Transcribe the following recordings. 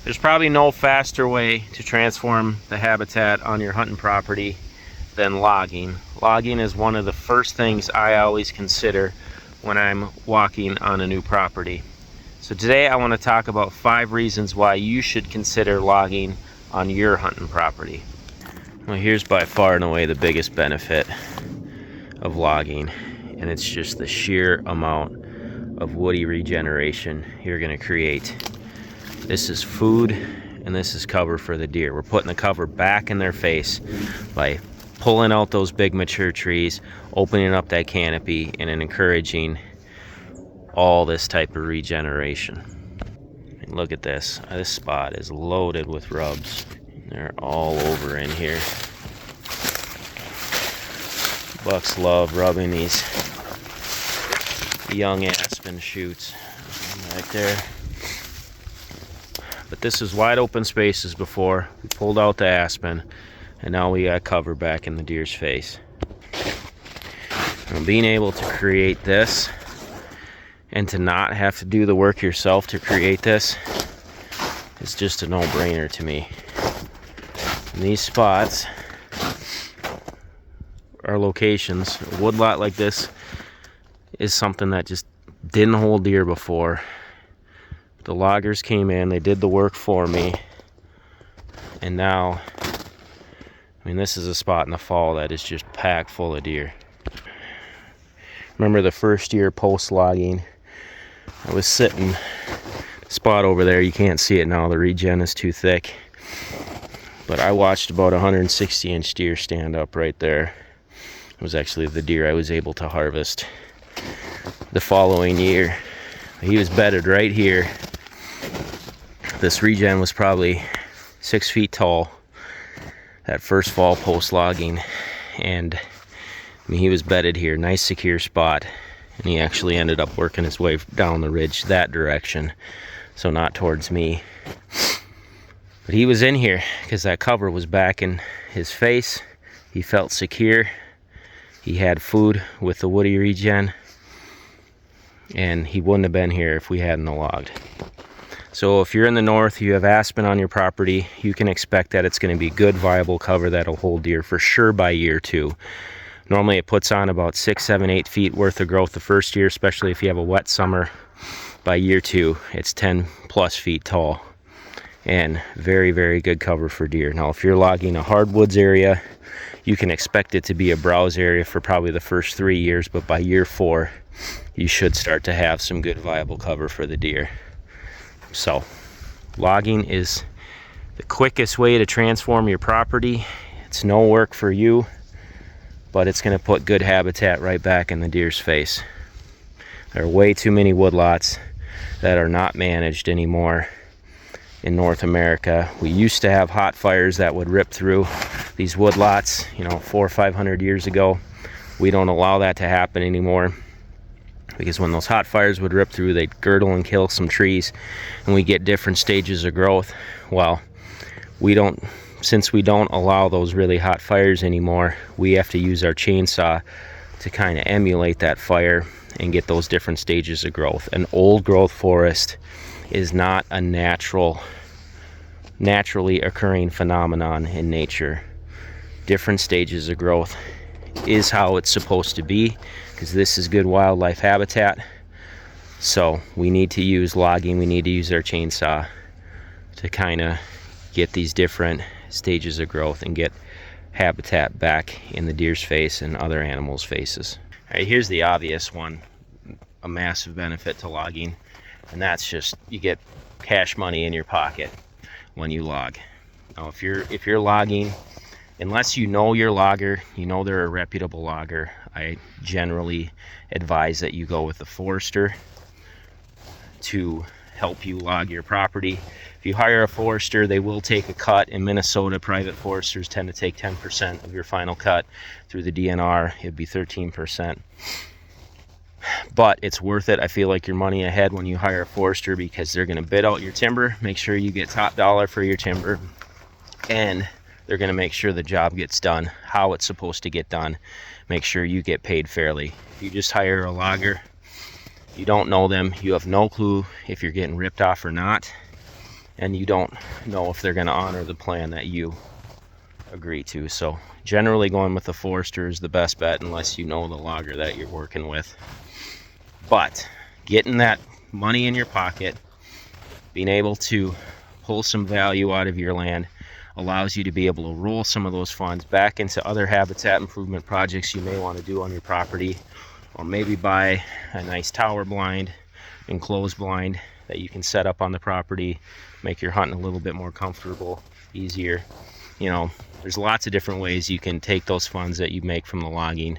There's probably no faster way to transform the habitat on your hunting property than logging. Logging is one of the first things I always consider when I'm walking on a new property. So today I want to talk about 5 reasons why you should consider logging on your hunting property. Well, here's by far and away the biggest benefit of logging, and it's just the sheer amount of woody regeneration you're going to create. This is food and this is cover for the deer. We're putting the cover back in their face by pulling out those big mature trees, opening up that canopy, and encouraging all this type of regeneration. And look at this. This spot is loaded with rubs. They're all over in here. Bucks love rubbing these young aspen shoots right there. But this is wide open spaces before. We pulled out the aspen, and now we got cover back in the deer's face. And being able to create this and to not have to do the work yourself to create this is just a no-brainer to me. And these spots are locations. A woodlot like this is something that just didn't hold deer before. The loggers came in, they did the work for me, and now, I mean, this is a spot in the fall that is just packed full of deer. Remember the first year post-logging, I was sitting, spot over there, you can't see it now, the regen is too thick, but I watched about 160-inch deer stand up right there. It was actually the deer I was able to harvest the following year. He was bedded right here. This regen was probably 6 feet tall that first fall post-logging, and I mean, he was bedded here, nice secure spot, and he actually ended up working his way down the ridge that direction, so not towards me. But he was in here because that cover was back in his face. He felt secure. He had food with the woody regen, and he wouldn't have been here if we hadn't logged. So if you're in the north, you have aspen on your property, you can expect that it's going to be good, viable cover that'll hold deer for sure by year 2. Normally it puts on about 6, 7, 8 feet worth of growth the first year, especially if you have a wet summer. By year 2, it's 10 plus feet tall and very, very good cover for deer. Now, if you're logging a hardwoods area, you can expect it to be a browse area for probably the first 3 years, but by year 4, you should start to have some good, viable cover for the deer. So, logging is the quickest way to transform your property. It's no work for you, but it's going to put good habitat right back in the deer's face. There are way too many woodlots that are not managed anymore in North America. We used to have hot fires that would rip through these woodlots, 400 or 500 years ago. We don't allow that to happen anymore, because when those hot fires would rip through, they'd girdle and kill some trees, and we get different stages of growth. Well, since we don't allow those really hot fires anymore, we have to use our chainsaw to kind of emulate that fire and get those different stages of growth. An old growth forest is not a naturally occurring phenomenon in nature. Different stages of growth is how it's supposed to be, because this is good wildlife habitat. So we need to use logging, we need to use our chainsaw to kind of get these different stages of growth and get habitat back in the deer's face and other animals' faces. All right, here's the obvious one, a massive benefit to logging, and that's just you get cash money in your pocket when you log. Now, if you're logging, unless you know your logger, they're a reputable logger, I generally advise that you go with a forester to help you log your property. If you hire a forester, they will take a cut. In Minnesota, private foresters tend to take 10% of your final cut. Through the DNR, it'd be 13%. But it's worth it. I feel like your money ahead when you hire a forester, because they're going to bid out your timber, make sure you get top dollar for your timber, and they're going to make sure the job gets done how it's supposed to get done. Make sure you get paid fairly. If you just hire a logger, you don't know them, you have no clue if you're getting ripped off or not, and you don't know if they're going to honor the plan that you agree to. So generally going with the forester is the best bet unless you know the logger that you're working with. But getting that money in your pocket, being able to pull some value out of your land, allows you to be able to roll some of those funds back into other habitat improvement projects you may want to do on your property, or maybe buy a nice tower blind, enclosed blind that you can set up on the property, make your hunting a little bit more comfortable, easier. You know, there's lots of different ways you can take those funds that you make from the logging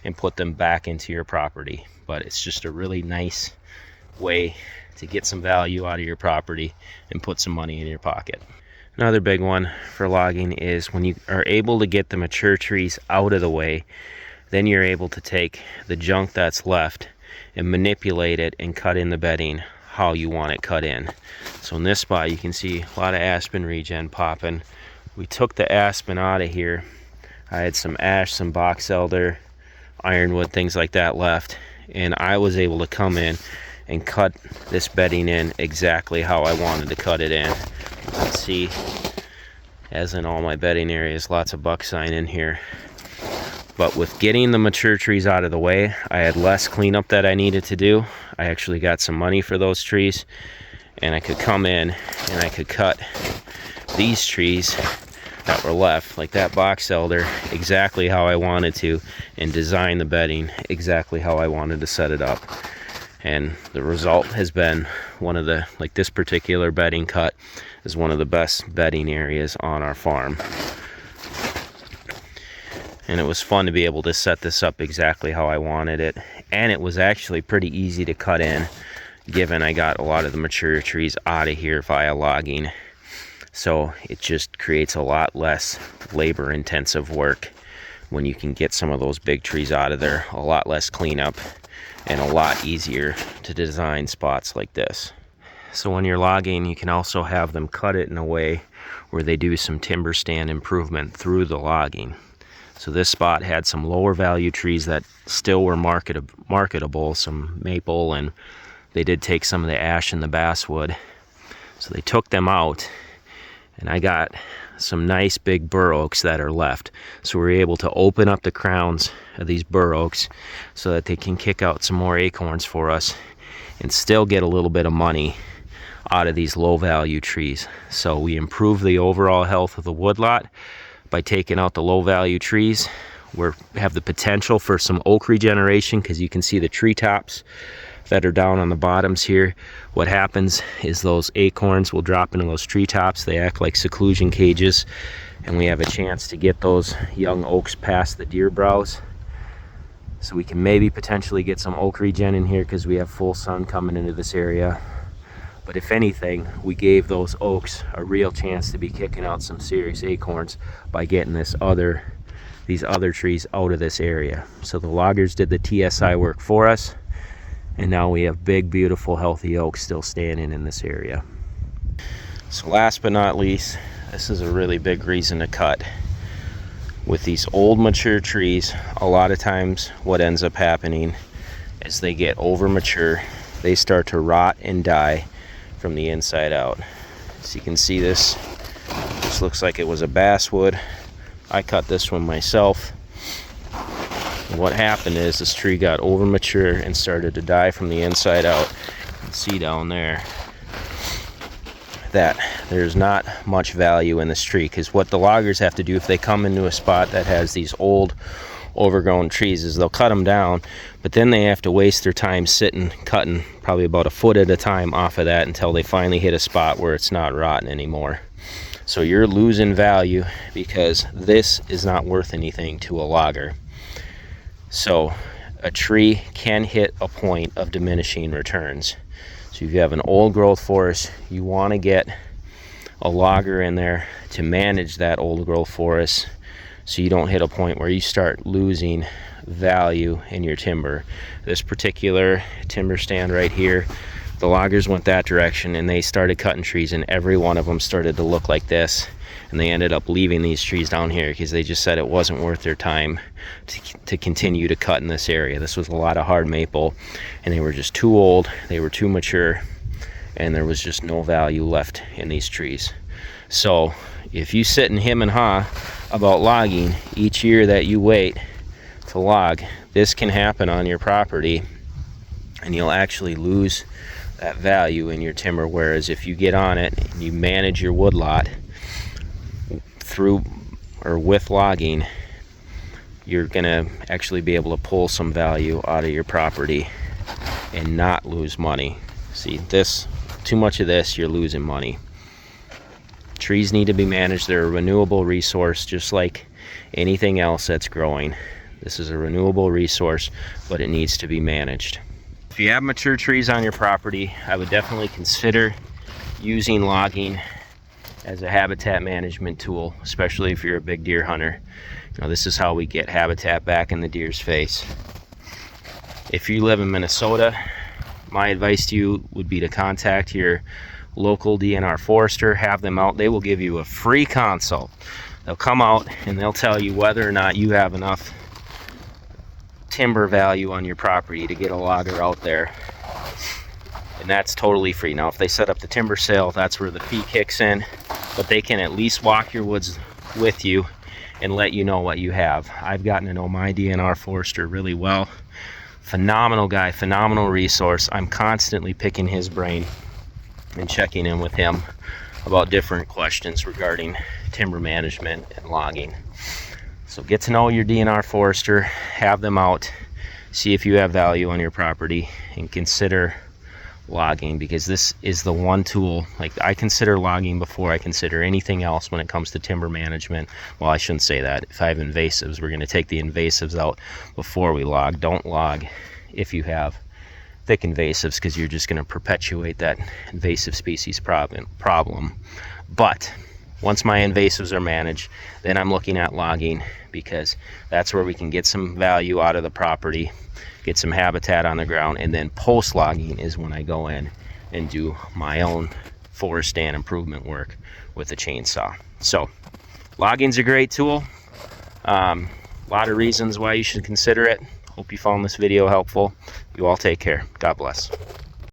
and put them back into your property. But it's just a really nice way to get some value out of your property and put some money in your pocket. Another big one for logging is when you are able to get the mature trees out of the way, then you're able to take the junk that's left and manipulate it and cut in the bedding how you want it cut in. So in this spot you can see a lot of aspen regen popping. We took the aspen out of here. I had some ash, some box elder, ironwood, things like that left, and I was able to come in and cut this bedding in exactly how I wanted to cut it in. You can see, as in all my bedding areas, lots of buck sign in here. But with getting the mature trees out of the way, I had less cleanup that I needed to do. I actually got some money for those trees, and I could come in and I could cut these trees that were left, like that box elder, exactly how I wanted to, and design the bedding exactly how I wanted to set it up. And the result has been one of the, like this particular bedding cut is one of the best bedding areas on our farm. And it was fun to be able to set this up exactly how I wanted it. And it was actually pretty easy to cut in, given I got a lot of the mature trees out of here via logging. So it just creates a lot less labor intensive work when you can get some of those big trees out of there, a lot less cleanup, and a lot easier to design spots like this. So when you're logging, you can also have them cut it in a way where they do some timber stand improvement through the logging. So this spot had some lower value trees that still were marketable, some maple, and they did take some of the ash and the basswood. So they took them out, and I got some nice big bur oaks that are left. So we're able to open up the crowns of these bur oaks so that they can kick out some more acorns for us and still get a little bit of money out of these low value trees. So we improve the overall health of the woodlot by taking out the low value trees. We have the potential for some oak regeneration because you can see the treetops that are down on the bottoms here. What happens is those acorns will drop into those treetops. They act like seclusion cages, and we have a chance to get those young oaks past the deer browse. So we can maybe potentially get some oak regen in here because we have full sun coming into this area. But if anything, we gave those oaks a real chance to be kicking out some serious acorns by getting these other trees out of this area. So the loggers did the TSI work for us, and now we have big, beautiful, healthy oaks still standing in this area. So last but not least, this is a really big reason to cut. With these old mature trees, a lot of times what ends up happening is they get over mature, they start to rot and die from the inside out. So you can see this looks like it was a basswood. I cut this one myself. And what happened is this tree got over mature and started to die from the inside out. You can see down there that there's not much value in this tree, because what the loggers have to do if they come into a spot that has these old overgrown trees is they'll cut them down, but then they have to waste their time sitting cutting probably about a foot at a time off of that until they finally hit a spot where it's not rotten anymore. So you're losing value because this is not worth anything to a logger. So a tree can hit a point of diminishing returns. So if you have an old growth forest, you want to get a logger in there to manage that old growth forest so you don't hit a point where you start losing value in your timber. This particular timber stand right here, the loggers went that direction and they started cutting trees, and every one of them started to look like this, and they ended up leaving these trees down here because they just said it wasn't worth their time to continue to cut in this area. This was a lot of hard maple, and they were just too old, they were too mature, and there was just no value left in these trees. So if you sit and hem and haw about logging each year that you wait to log, this can happen on your property, and you'll actually lose that value in your timber. Whereas if you get on it and you manage your woodlot through or with logging, you're gonna actually be able to pull some value out of your property and not lose money. See, this, too much of this, you're losing money. Trees need to be managed. They're a renewable resource, just like anything else that's growing. This is a renewable resource, but it needs to be managed. If you have mature trees on your property, I would definitely consider using logging as a habitat management tool, especially if you're a big deer hunter. You know, this is how we get habitat back in the deer's face. If you live in Minnesota, my advice to you would be to contact your local DNR forester, have them out. They will give you a free consult. They'll come out and they'll tell you whether or not you have enough timber value on your property to get a logger out there. And that's totally free. Now, if they set up the timber sale, that's where the fee kicks in, but they can at least walk your woods with you and let you know what you have. I've gotten to know my DNR forester really well. Phenomenal guy, phenomenal resource. I'm constantly picking his brain and checking in with him about different questions regarding timber management and logging. So get to know your DNR forester, have them out, see if you have value on your property, and consider logging, because this is the one tool. Like, I consider logging before I consider anything else when it comes to timber management. Well, I shouldn't say that. If I have invasives, we're going to take the invasives out before we log. Don't log if you have thick invasives, because you're just going to perpetuate that invasive species problem. But once my invasives are managed, then I'm looking at logging, because that's where we can get some value out of the property, get some habitat on the ground, and then post logging is when I go in and do my own forest stand improvement work with a chainsaw. So logging's a great tool. A lot of reasons why you should consider it. Hope you found this video helpful. You all take care. God bless.